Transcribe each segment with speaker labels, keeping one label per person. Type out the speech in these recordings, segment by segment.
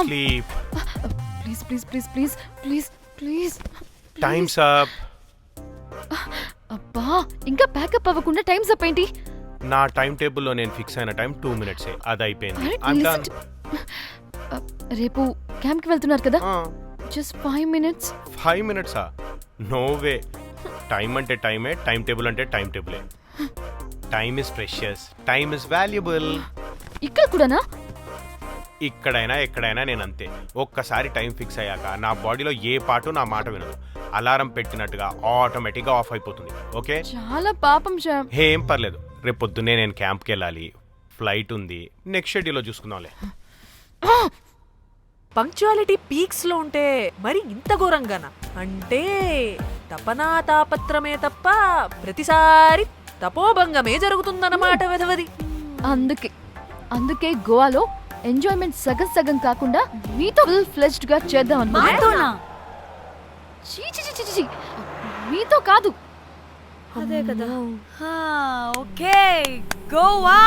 Speaker 1: Sleep.
Speaker 2: Please please please please please please.
Speaker 1: Times up.
Speaker 2: అబ్బా ఇంకా pack up అవ్వకుండా times up ఏంటి?
Speaker 1: నా టైం టేబుల్లో నేను ఫిక్స్ అయిన టైం 2 minutes. అది అయిపోయింది.
Speaker 2: రేపు క్యాంప్ కి వెళ్తున్నారు కదా, just 5 minutes.
Speaker 1: 5 minutes? No way. Time అంటే టైమే, టైం టేబుల్ అంటే టైం టేబులే. Time is precious, time is valuable.
Speaker 2: ఇక్కడ కూడానా?
Speaker 1: ఇక్కడైనా ఎక్కడైనా నేను అంతే. ఒక్కసారి టైం ఫిక్స్ అయ్యాక నా బాడీలో ఏ పాటు నా మాట వినదు. అలారం పెట్టినట్టుగా ఆటోమేటిక్గా ఆఫ్ అయిపోతుంది. ఓకే,
Speaker 2: చాలా పాపం శ్యామ్.
Speaker 1: ఏం పర్లేదు, రేపు పొద్దున్నే నేను క్యాంప్కి వెళ్ళాలి, ఫ్లైట్ ఉంది. నెక్స్ట్ షెడ్యూల్లో చూసుకుందాంలే.
Speaker 3: పంక్చువాలిటీ పీక్స్ లో ఉంటే మరి ఇంత ఘోరంగానా? అంటే తపనా తాపత్రమే తప్ప ప్రతిసారి తపోభంగమే జరుగుతుందన్నమాట వెధవది.
Speaker 2: అందుకే గోవాలో ఎంజాయ్మెంట్ సగం సగం కాకుండా మీతో ఫుల్ ఫ్లెజ్డ్ గా చేద్దాం అనుకున్నా. మీతో కాదు.
Speaker 4: అదే కదా. ఓకే, గోవా.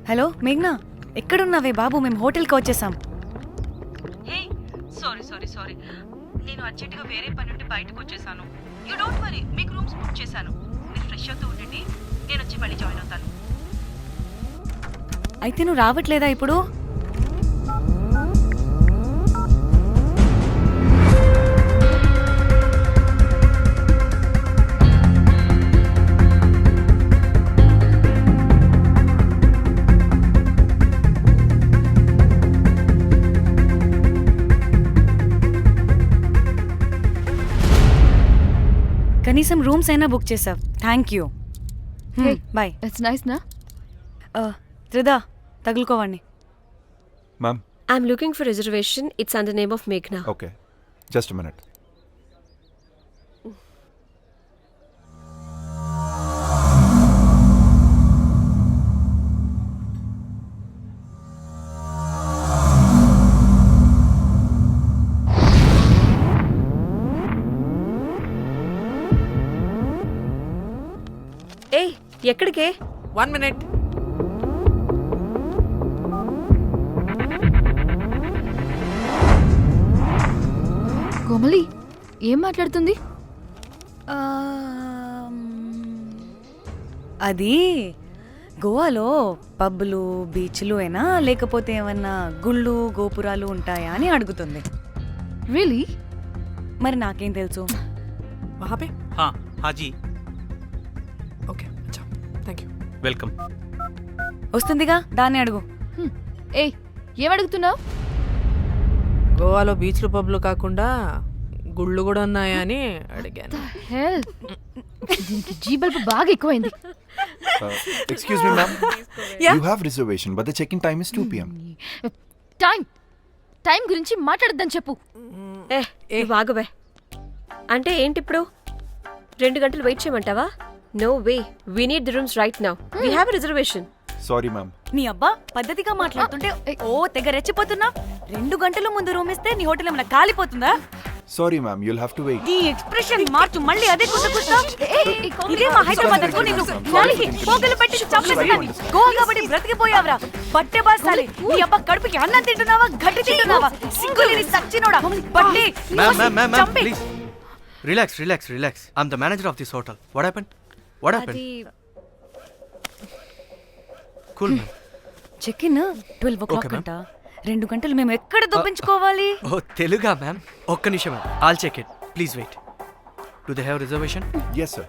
Speaker 4: హలో మేఘ్నా, ఎక్కడున్నావే బాబు? మేము హోటల్కి వచ్చేసాం.
Speaker 5: సారీ నేను అర్జెంటుగా వేరే పని నుండి బయటకు వచ్చేసాను. యూ డోంట్ వరీ, మీకు రూమ్స్ బుక్ చేశాను. మీరు ఫ్రెష్ అవుతూ ఉండండి, నేను వచ్చి మళ్ళీ జాయిన్ అవుతాను.
Speaker 4: అయితే నువ్వు రావట్లేదా ఇప్పుడు? కనీసం రూమ్స్ అయినా బుక్ చేసావు, thank you. Bye.
Speaker 2: It's nice నా.
Speaker 4: త్రిదా, తగులుకోవండి.
Speaker 6: Ma'am.
Speaker 7: I'm looking for reservation. It's under name of Meghna.
Speaker 6: Okay. Just a minute.
Speaker 7: Hey, ఎక్కడికే?
Speaker 3: 1 minute.
Speaker 2: కోమలి ఏం మాట్లాడుతుంది?
Speaker 4: అది గోవాలో పబ్బులు బీచ్లు అయినా లేకపోతే ఏమన్నా గుళ్ళు గోపురాలు ఉంటాయా అని అడుగుతుంది.
Speaker 2: రియలీ?
Speaker 4: మరి నాకేం తెలుసు?
Speaker 3: वहाँ पे?
Speaker 8: हाँ जी.
Speaker 3: ఓకే, అచ్చా, థ్యాంక్ యూ.
Speaker 8: వెల్కమ్.
Speaker 4: వస్తుందిగా, దాన్ని అడుగు.
Speaker 2: ఏయ్, ఏం అడుగుతున్నావు?
Speaker 3: గోవాలో బీచ్లు పబ్లు కాకుండా గుళ్ళు కూడా ఉన్నాయా అని అడిగాను.
Speaker 2: హెల్, దీనికి జీబల్బు బాగా ఎక్కువైంది.
Speaker 6: Excuse me, ma'am. You have reservation, but the check-in time is 2 p.m.
Speaker 2: Time గురించి మాట్లాడద్దని చెప్పు.
Speaker 7: నువ్వు ఆగవే. అంటే ఏంటి ఇప్పుడు 2 గంటలు వెయిట్ చేయమంటావా? No way, we need the rooms right now. We have reservation.
Speaker 6: Sorry, ma'am.
Speaker 4: నీ అబ్బా పద్ధతిగా మాట్లాడుతుంటే తెగ రెచ్చిపోతున్నా. 2 గంటల ముందు రూమ్ ఇస్తే నీ హోటల్ ఏమైనా కాలిపోతుందా?
Speaker 6: Sorry, ma'am. You'll have to wait.
Speaker 4: నీ ఎక్స్ప్రెషన్ మార్చు, మళ్ళీ అదే కుసకుస్తా. ఇదే మా హైదరాబాద్ అనుకో, నిన్ను నాలికి పోగలు పెట్టి చంపేస్తాను. గోవా కాబట్టి బ్రతికిపోయావరా బట్టే బాసాలి. నీ అబ్బా కడుపుకి అన్నం తింటున్నావా, గడ్డి తింటున్నావా? సింగులేని సచ్చినోడా బట్టే.
Speaker 8: Ma'am, please. Relax. I'm the manager of this hotel. What happened? Cool, ma'am.
Speaker 4: Check in 12 o'clock
Speaker 8: Okay, ma'am.
Speaker 4: అంట. 2 గంటలు మేము ఎక్కడ దొప్పించుకోవాలి?
Speaker 8: ఓ తెలుగా మ్యామ్? ఒక్క నిమిషం ma'am, all check it, please wait. Do they have reservation?
Speaker 6: Yes, sir.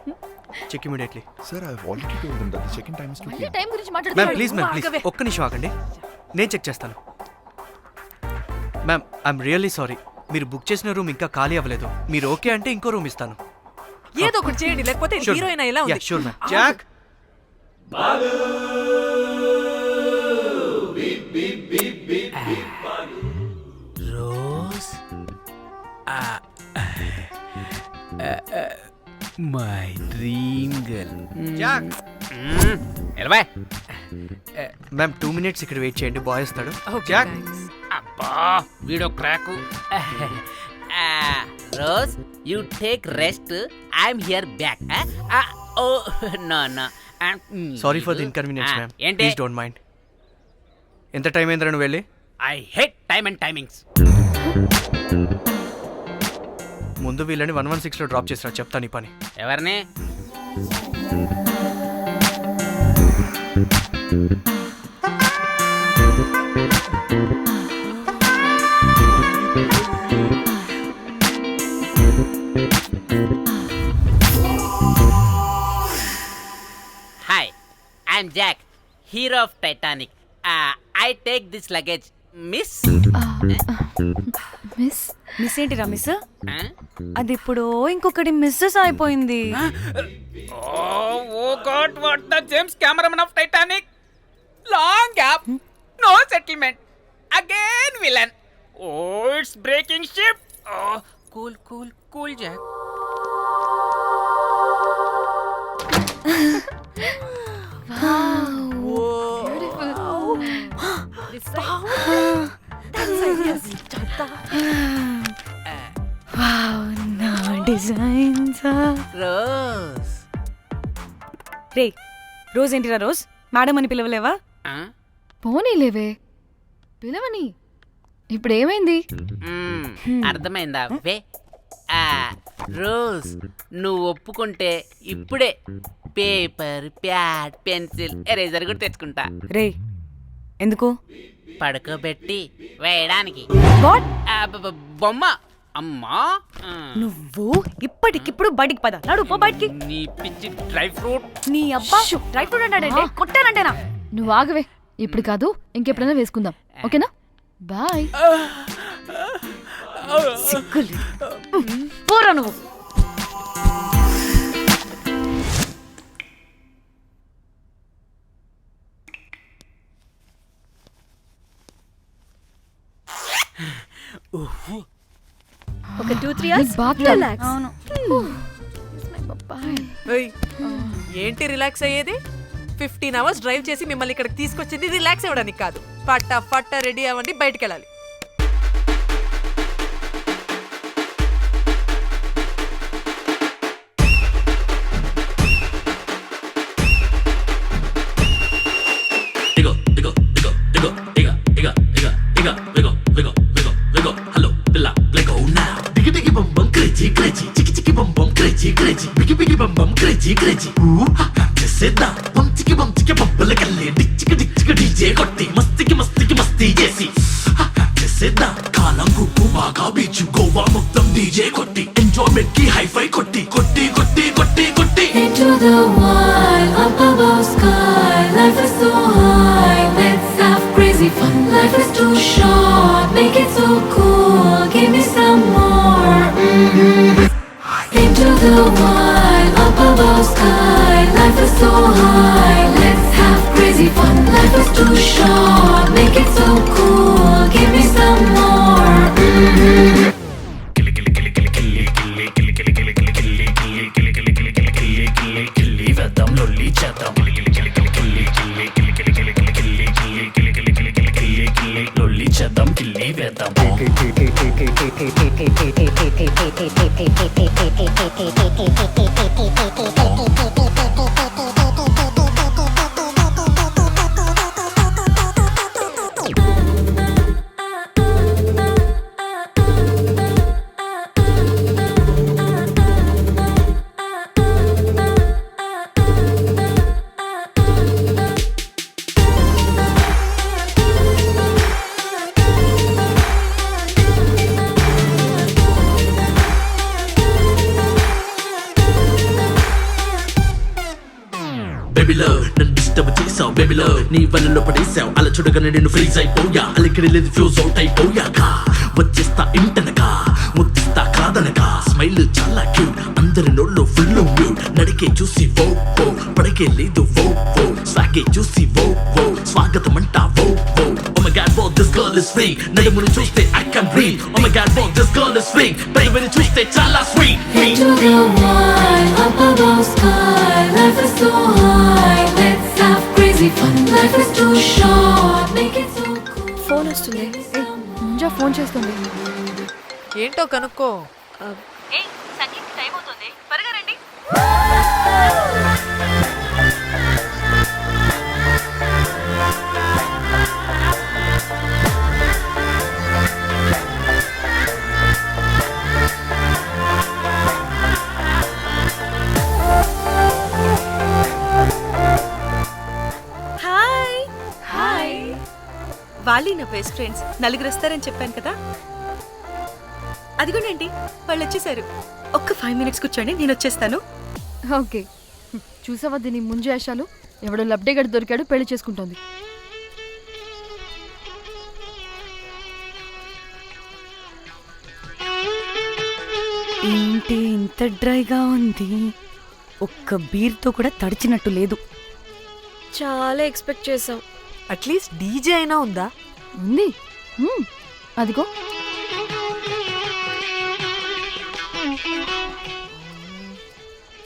Speaker 8: Check immediately.
Speaker 6: Sir, I've already told them that the check-in time is 2
Speaker 2: మళ్ళీ
Speaker 6: p.m.
Speaker 2: Time గురించి
Speaker 8: ma'am
Speaker 2: మాట్లాడుతున్నాడు.
Speaker 8: Please ఒక్క నిమిషం ఆగండి, నేను చెక్ చేస్తాను. మ్యామ్ ఐఎమ్ రియల్లీ సారీ, మీరు book చేసిన రూమ్ ఇంకా ఖాళీ అవ్వలేదు. మీరు ఓకే అంటే ఇంకో రూమ్ ఇస్తాను.
Speaker 3: ఏదో ఒకటి చేయండి, లేకపోతే హీరోయిన్ ఎలా ఉంది?
Speaker 8: Sure ma'am. Jack
Speaker 9: Rose my dream girl.
Speaker 8: Jack
Speaker 9: ఎలవా
Speaker 8: మ్యామ్ 2 minutes ఇక్కడ వెయిట్ చేయండి, బాయ్ వస్తాడు.
Speaker 3: Okay,
Speaker 8: Jack
Speaker 3: thanks.
Speaker 9: అబ్బా వీడో crack. Rose you take rest, I'm here back. Oh no no
Speaker 8: sorry for the inconvenience ma'am,
Speaker 9: ఏంటి?
Speaker 8: Please don't mind. ఎంత time అయిందిరా నువ్వు వెళ్ళి?
Speaker 9: I hate time and timings.
Speaker 8: ముందు వీళ్ళని 116లో డ్రాప్ చేసినా, చెప్తాను ఈ పని.
Speaker 9: ఎవరిని? Hi, I'm Jack, hero of Titanic. I take this luggage miss.
Speaker 2: Miss
Speaker 4: miss ఏంటిరా మిస్? అది ఇప్పుడు ఇంకొకటి మిస్సెస్ అయిపోయింది.
Speaker 9: Oh God, what the James cameraman of Titanic. Long gap, no settlement, again villain. Oh it's breaking ship. Cool cool cool Jack.
Speaker 4: నా designs.
Speaker 9: Rose
Speaker 4: రే Rose ఏంటిరా Rose? Madam అని పిలవలేవా?
Speaker 2: పోనీలేవే, పిలవని. ఇప్పుడు ఏమైంది?
Speaker 9: అర్థమైందా? వే రోజ్, నువ్వు ఒప్పుకుంటే ఇప్పుడే పేపర్, ప్యాడ్, పెన్సిల్, ఎరేజర్ కూడా తెచ్చుకుంటా.
Speaker 4: రే ఎందుకు?
Speaker 9: పడుకోబెట్టి వేయడానికి.
Speaker 4: వాట్?
Speaker 9: బొమ్మ. అమ్మా,
Speaker 4: నువ్వు ఇప్పటికిప్పుడు బయటికి పద. నడు పో బయటికి.
Speaker 9: నీ పిచ్చి డ్రై ఫ్రూట్.
Speaker 4: నీ అబ్బా డ్రై ఫ్రూట్ అన్నాడంటే కొట్టానంటేనా?
Speaker 2: నువ్వు ఆగవే, ఇప్పుడు కాదు ఇంకెప్పుడైనా వేసుకుందాం, ఓకేనా? బాయ్.
Speaker 4: సిగ్గులు పోరా నువ్వు.
Speaker 7: ఒక 2-3 hours
Speaker 2: బాత్
Speaker 7: relax.
Speaker 4: అవును.
Speaker 3: ఏయ్, ఏంటి రిలాక్స్ అయ్యేది? 15 hours డ్రైవ్ చేసి మిమ్మల్ని ఇక్కడికి తీసుకొచ్చింది రిలాక్స్ అవ్వడానికి కాదు. ఫట్ట రెడీ అవ్వండి, బయటికి వెళ్ళాలి.
Speaker 10: కాలం గుప్పు బాగా బీచ్ గోవా మొత్తం డీజే కొట్టి ఎంజాయ్మెంట్ కి హైఫై కొట్టి కొట్టి కొట్టి కొట్టి కొట్టి
Speaker 11: Into the wild, up above sky. Life is so high, let's have crazy fun. Life is too short, make it so cool. Give me some more. Into the wild, up above sky. Life is so high, let's have crazy fun. Life is too short, make it so cool. Give me some more.
Speaker 10: వేద్దాం లొల్లి చేద్దాం లొల్లి చేద్దాం కిల్లి వేద్దాం బేబీలో నన్ను disturb చేసావు బేబీలో నీ వలలో పడేసావు అలా చూడగానే నేను ఫ్రీజ్ అయిపోయా అలికిడి లేదు ఫ్యూజ్ అవుట్ అయిపోయాక వచ్చేస్తా ఇంటనగా ముద్దిస్తా కాదనగా స్మైల్ చాలా క్యూట్ అందరి నోళ్ళు ఫుల్ మ్యూట్ నడికే చూసి వో వో పడకే లేదు వో వో సాగే చూసి వో వో స్వాగతం అంటా వో వో Oh my god, whoa, this girl is free నడుమును చూస్తే I can breathe Oh my god, whoa, this girl is free baby చూస్తే చాలా sweet
Speaker 11: Into the wild, up above sky. Life is so high, let's have crazy fun. Life is too short, make it so cool.
Speaker 7: Phone వస్తుంది.
Speaker 2: Munjya phone చేస్తుంది.
Speaker 3: ఏంటో కనుక్కో.
Speaker 5: ఏ sangeet time అవుతుంది త్వరగా రండి. Hi hi వాళ్ళు నా బెస్ట్ ఫ్రెండ్స్ నలుగురు వస్తారని చెప్పాను కదా అదిగోనండి వాళ్ళు వచ్చేసారు ఒక్క 5 minutes కూర్చోండి నేను వచ్చేస్తాను
Speaker 2: ఓకే చూసావా దీని ముంజేషాలు ఎవడో లబ్డేగడ్ దొరికాడు పెళ్లి చేసుకుంటోంది.
Speaker 4: ఏంటి ఇంత డ్రైగా ఉంది? ఒక్క బీర్తో కూడా తడిచినట్టు లేదు.
Speaker 7: చాలా ఎక్స్పెక్ట్ చేసాం.
Speaker 3: అట్లీస్ట్ డీజే అయినా ఉందా?
Speaker 2: ఉంది. అదిగో